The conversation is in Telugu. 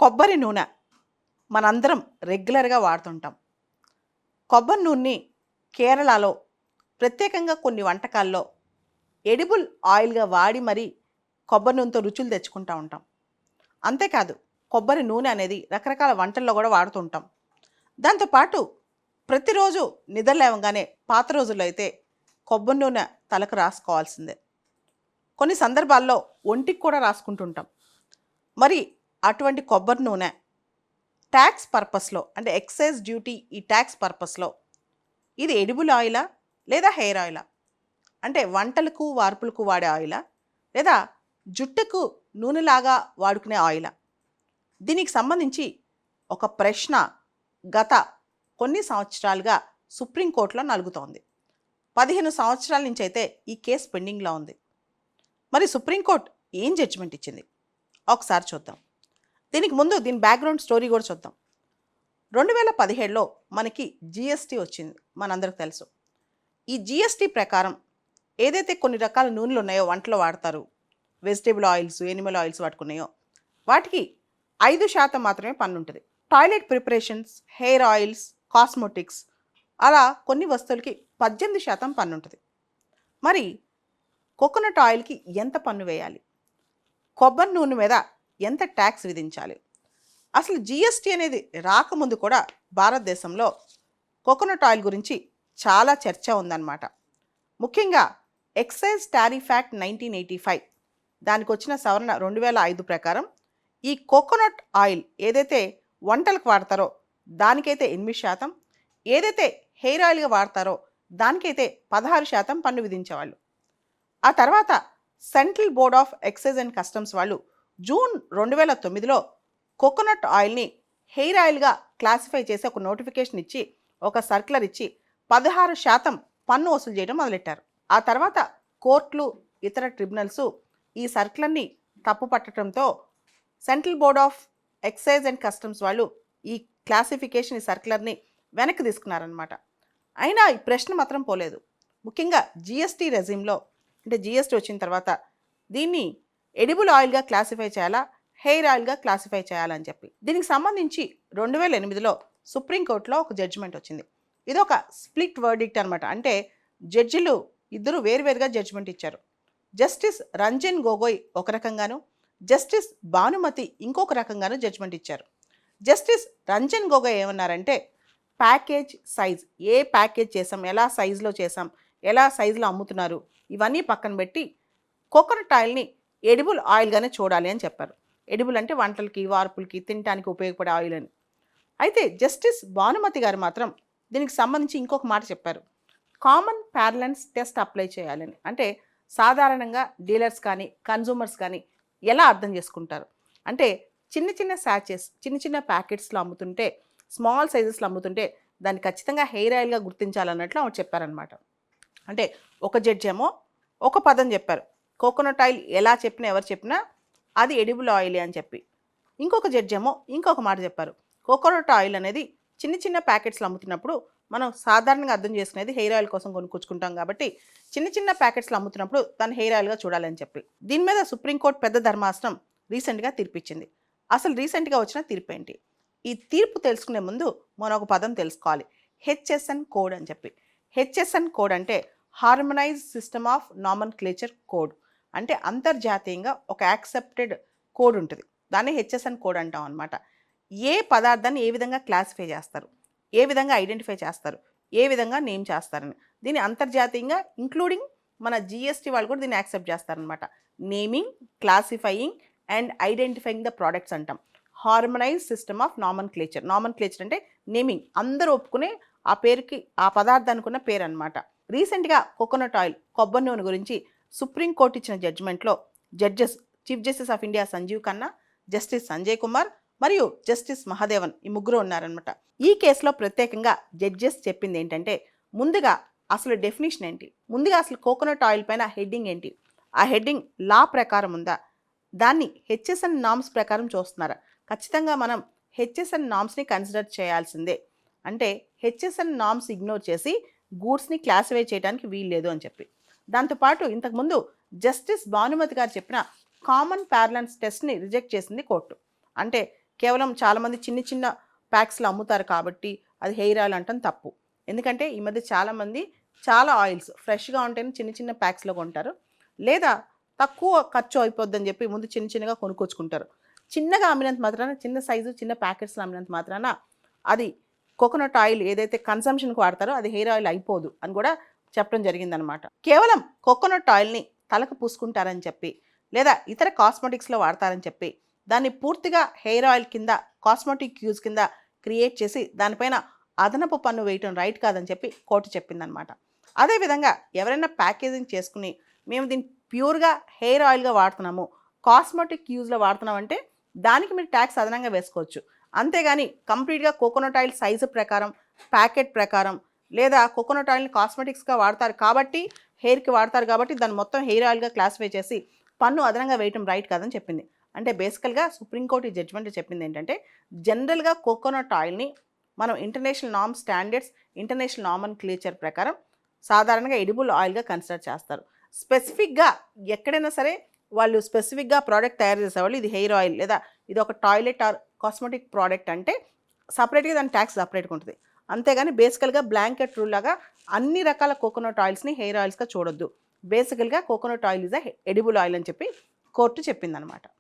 కొబ్బరి నూనె మనందరం రెగ్యులర్గా వాడుతుంటాం. కొబ్బరి నూనెని కేరళలో ప్రత్యేకంగా కొన్ని వంటకాల్లో ఎడిబుల్ ఆయిల్గా వాడి మరీ కొబ్బరి నూనెతో రుచులు తెచ్చుకుంటూ ఉంటాం. అంతేకాదు కొబ్బరి నూనె అనేది రకరకాల వంటల్లో కూడా వాడుతూ ఉంటాం. దాంతోపాటు ప్రతిరోజు నిద్ర లేవగానే పాత రోజుల్లో అయితే కొబ్బరి నూనె తలకు రాసుకోవాల్సిందే. కొన్ని సందర్భాల్లో ఒంటికి కూడా రాసుకుంటుంటాం. మరి అటువంటి కొబ్బరి నూనె ట్యాక్స్ పర్పస్లో అంటే ఎక్సైజ్ డ్యూటీ ఈ ట్యాక్స్ పర్పస్లో ఇది ఎడిబుల్ ఆయిలా లేదా హెయిర్ ఆయిలా, అంటే వంటలకు వార్పులకు వాడే ఆయిలా లేదా జుట్టుకు నూనెలాగా వాడుకునే ఆయిలా, దీనికి సంబంధించి ఒక ప్రశ్న గత కొన్ని సంవత్సరాలుగా సుప్రీంకోర్టులో నలుగుతోంది. 15 సంవత్సరాల నుంచి అయితే ఈ కేసు పెండింగ్లో ఉంది. మరి సుప్రీంకోర్టు ఏం జడ్జిమెంట్ ఇచ్చింది ఒకసారి చూద్దాం. దీనికి ముందు దీని బ్యాక్గ్రౌండ్ స్టోరీ కూడా చూద్దాం. 2017లో మనకి జిఎస్టీ వచ్చింది, మనందరికి తెలుసు. ఈ జిఎస్టీ ప్రకారం ఏదైతే కొన్ని రకాల నూనెలు ఉన్నాయో వంటలో వాడతారు, వెజిటేబుల్ ఆయిల్స్, ఎనిమల్ ఆయిల్స్ వాడుకున్నాయో వాటికి 5% మాత్రమే పన్ను ఉంటుంది. Toilet preparations, hair oils, cosmetics అలా కొన్ని వస్తువులకి 18% పన్ను ఉంటుంది. మరి కోకోనట్ ఆయిల్కి ఎంత పన్ను వేయాలి, కొబ్బరి నూనె మీద ఎంత ట్యాక్స్ విధించాలి? అసలు జిఎస్టీ అనేది రాకముందు కూడా భారతదేశంలో కోకోనట్ ఆయిల్ గురించి చాలా చర్చ ఉందన్నమాట. ముఖ్యంగా ఎక్సైజ్ టారిఫ్ యాక్ట్ 1985 దానికి వచ్చిన సవరణ 2005 ప్రకారం ఈ కోకోనట్ ఆయిల్ ఏదైతే వంటలకు వాడతారో దానికైతే 8%, ఏదైతే హెయిర్ ఆయిల్గా వాడతారో దానికైతే 16% పన్ను విధించేవాళ్ళు. ఆ తర్వాత central board of excise and customs వాళ్ళు జూన్ 2009లో కోకోనట్ ఆయిల్ని హెయిర్ ఆయిల్గా క్లాసిఫై చేసి ఒక నోటిఫికేషన్ ఇచ్చి, ఒక సర్క్యులర్ ఇచ్చి 16% పన్ను వసూలు చేయడం మొదలెట్టారు. ఆ తర్వాత కోర్టులు, ఇతర ట్రిబ్యునల్స్ ఈ సర్క్యులర్ని తప్పు పట్టడంతో central board of excise and customs వాళ్ళు ఈ క్లాసిఫికేషన్, ఈ సర్క్యులర్ని వెనక్కి తీసుకున్నారనమాట. అయినా ఈ ప్రశ్న మాత్రం పోలేదు. ముఖ్యంగా జిఎస్టీ రెజిమ్లో, అంటే జిఎస్టీ వచ్చిన తర్వాత దీన్ని ఎడిబుల్ ఆయిల్గా క్లాసిఫై చేయాలా, హెయిర్ ఆయిల్గా క్లాసిఫై చేయాలని చెప్పి దీనికి సంబంధించి 2008లో సుప్రీంకోర్టులో ఒక జడ్జిమెంట్ వచ్చింది. ఇది ఒక స్ప్లిట్ వర్డిక్ట్ అనమాట. అంటే జడ్జిలు ఇద్దరు వేరువేరుగా జడ్జిమెంట్ ఇచ్చారు. జస్టిస్ రంజన్ గొగోయ్ ఒక రకంగాను, జస్టిస్ భానుమతి ఇంకొక రకంగాను జడ్జిమెంట్ ఇచ్చారు. జస్టిస్ రంజన్ గొగోయ్ ఏమన్నారంటే, ప్యాకేజ్ సైజ్, ఏ ప్యాకేజ్ చేసాం, ఎలా సైజులో చేసాం, ఎలా సైజులో అమ్ముతున్నారు, ఇవన్నీ పక్కన పెట్టి కోకోనట్ ఆయిల్ని ఎడిబుల్ ఆయిల్గానే చూడాలి అని చెప్పారు. ఎడిబుల్ అంటే వంటలకి, వార్పులకి, తినడానికి ఉపయోగపడే ఆయిల్ అని. అయితే జస్టిస్ భానుమతి గారు మాత్రం దీనికి సంబంధించి ఇంకొక మాట చెప్పారు. కామన్ ప్యారలెన్స్ టెస్ట్ అప్లై చేయాలని. అంటే సాధారణంగా డీలర్స్ కానీ, కన్జ్యూమర్స్ కానీ ఎలా అర్థం చేసుకుంటారు అంటే, చిన్న చిన్న శాచెస్, చిన్న చిన్న ప్యాకెట్స్లో అమ్ముతుంటే, స్మాల్ సైజెస్లో అమ్ముతుంటే దాన్ని ఖచ్చితంగా హెయిర్ ఆయిల్గా గుర్తించాలన్నట్లు ఆవిడ చెప్పారనమాట. అంటే ఒక జడ్జి ఏమో ఒక పదం చెప్పారు, కోకోనట్ ఆయిల్ ఎలా చెప్పినా ఎవరు చెప్పినా అది ఎడిబుల్ ఆయిలే అని చెప్పి. ఇంకొక జడ్జి ఏమో ఇంకొక మాట చెప్పారు, కోకోనట్ ఆయిల్ అనేది చిన్న చిన్న ప్యాకెట్స్లో అమ్ముతున్నప్పుడు మనం సాధారణంగా అర్థం చేసుకునేది హెయిర్ ఆయిల్ కోసం కొనుక్కొచ్చుకుంటాం కాబట్టి చిన్న చిన్న ప్యాకెట్స్లో అమ్ముతున్నప్పుడు దాన్ని హెయిర్ ఆయిల్గా చూడాలని చెప్పి. దీని మీద సుప్రీంకోర్టు పెద్ద ధర్మాసనం రీసెంట్గా తీర్పిచ్చింది. అసలు రీసెంట్గా వచ్చిన తీర్పు ఏంటి? ఈ తీర్పు తెలుసుకునే ముందు మనం ఒక పదం తెలుసుకోవాలి, హెచ్ఎస్ఎన్ కోడ్ అని చెప్పి. హెచ్ఎస్ఎన్ కోడ్ అంటే హార్మనైజ్ సిస్టమ్ ఆఫ్ నామన్క్లేచర్ కోడ్. అంటే అంతర్జాతీయంగా ఒక యాక్సెప్టెడ్ కోడ్ ఉంటుంది, దాన్ని హెచ్ఎస్ఎన్ కోడ్ అంటాం అనమాట. ఏ పదార్థాన్ని ఏ విధంగా క్లాసిఫై చేస్తారు, ఏ విధంగా ఐడెంటిఫై చేస్తారు, ఏ విధంగా నేమ్ చేస్తారని దీన్ని అంతర్జాతీయంగా ఇంక్లూడింగ్ మన జిఎస్టీ వాళ్ళు కూడా దీన్ని యాక్సెప్ట్ చేస్తారనమాట. Naming, classifying and identifying the products అంటాం. హార్మనైజ్ సిస్టమ్ ఆఫ్ నామన్క్లేచర్. నామన్క్లేచర్ అంటే నేమింగ్, అందరూ ఒప్పుకునే ఆ పేరుకి, ఆ పదార్థానికి ఉన్న పేరు అనమాట. రీసెంట్గా కోకోనట్ ఆయిల్, కొబ్బరి నూనె గురించి సుప్రీంకోర్టు ఇచ్చిన జడ్జిమెంట్లో judges, chief justice of India Sanjiv Khanna, justice Sanjay Kumar మరియు జస్టిస్ మహాదేవన్ ఈ ముగ్గురు ఉన్నారనమాట. ఈ కేసులో ప్రత్యేకంగా జడ్జెస్ చెప్పింది ఏంటంటే, ముందుగా అసలు డెఫినేషన్ ఏంటి, ముందుగా అసలు కోకోనట్ ఆయిల్ పైన హెడ్డింగ్ ఏంటి, ఆ హెడ్డింగ్ లా ప్రకారం ఉందా, దాన్ని హెచ్ఎస్ఎన్ నామ్స్ ప్రకారం చూస్తున్నారా? ఖచ్చితంగా మనం హెచ్ఎస్ఎన్ నామ్స్ని కన్సిడర్ చేయాల్సిందే. అంటే హెచ్ఎస్ఎన్ నామ్స్ ఇగ్నోర్ చేసి గూడ్స్ని క్లాసిఫై చేయడానికి వీల్లేదు అని చెప్పి. దాంతోపాటు ఇంతకుముందు జస్టిస్ భానుమతి గారు చెప్పిన కామన్ ప్యారలెన్స్ టెస్ట్ని రిజెక్ట్ చేసింది కోర్టు. అంటే కేవలం చాలామంది చిన్న చిన్న ప్యాక్స్లో అమ్ముతారు కాబట్టి అది హెయిర్ ఆయిల్ అంటాం తప్పు. ఎందుకంటే ఈ మధ్య చాలామంది చాలా ఆయిల్స్ ఫ్రెష్గా ఉంటేనే చిన్న చిన్న ప్యాక్స్లో కొంటారు, లేదా తక్కువ ఖర్చు అయిపోద్దని చెప్పి ముందు చిన్న చిన్నగా కొనుక్కొచ్చుకుంటారు. చిన్నగా అమ్మినంత మాత్రాన, చిన్న సైజు చిన్న ప్యాకెట్స్లో అమ్మినంత మాత్రాన అది కోకోనట్ ఆయిల్ ఏదైతే కన్సంప్షన్కి వాడతారో అది హెయిర్ ఆయిల్ అయిపోదు అని కూడా చెప్పడం జరిగిందనమాట. కేవలం కోకోనట్ ఆయిల్ని తలకు పూసుకుంటారని చెప్పి, లేదా ఇతర కాస్మెటిక్స్లో వాడతారని చెప్పి దాన్ని పూర్తిగా హెయిర్ ఆయిల్ కింద, కాస్మెటిక్ యూజ్ కింద క్రియేట్ చేసి దానిపైన అదనపు పన్ను వేయటం రైట్ కాదని చెప్పి కోర్టు చెప్పిందనమాట. అదేవిధంగా ఎవరైనా ప్యాకేజింగ్ చేసుకుని మేము దీన్ని ప్యూర్గా హెయిర్ ఆయిల్గా వాడుతున్నాము, కాస్మెటిక్ యూజ్లో వాడుతున్నామంటే దానికి మీరు ట్యాక్స్ అదనంగా వేసుకోవచ్చు. అంతేగాని కంప్లీట్గా కోకోనట్ ఆయిల్ సైజు ప్రకారం, ప్యాకెట్ ప్రకారం, లేదా కోకోనట్ ఆయిల్ని కాస్మెటిక్స్గా వాడతారు కాబట్టి, హెయిర్కి వాడతారు కాబట్టి దాన్ని మొత్తం హెయిర్ ఆయిల్గా క్లాసిఫై చేసి పన్ను అదనంగా వేయటం రైట్ కాదని చెప్పింది. అంటే బేసికల్గా సుప్రీంకోర్టు ఈ జడ్జ్మెంట్ చెప్పింది ఏంటంటే, జనరల్గా కోకోనట్ ఆయిల్ని మనం ఇంటర్నేషనల్ నార్మ్ స్టాండర్డ్స్, ఇంటర్నేషనల్ నార్మన్క్లేచర్ ప్రకారం సాధారణంగా ఎడిబుల్ ఆయిల్గా కన్సిడర్ చేస్తారు. స్పెసిఫిక్గా ఎక్కడైనా సరే వాళ్ళు స్పెసిఫిక్గా ప్రోడక్ట్ తయారు చేసేవాళ్ళు ఇది హెయిర్ ఆయిల్ లేదా ఇది ఒక టాయిలెట్ ఆర్ కాస్మెటిక్ ప్రోడక్ట్ అంటే సపరేట్గా దాని ట్యాక్స్ సపరేట్గా ఉంటుంది. అంతేగాని బేసికల్గా బ్లాంకెట్ రూల్ లాగా అన్ని రకాల కోకోనట్ ఆయిల్స్ని హెయిర్ ఆయిల్స్గా చూడొద్దు. బేసికల్గా coconut oil is edible oil అని చెప్పి కోర్టు చెప్పిందనమాట.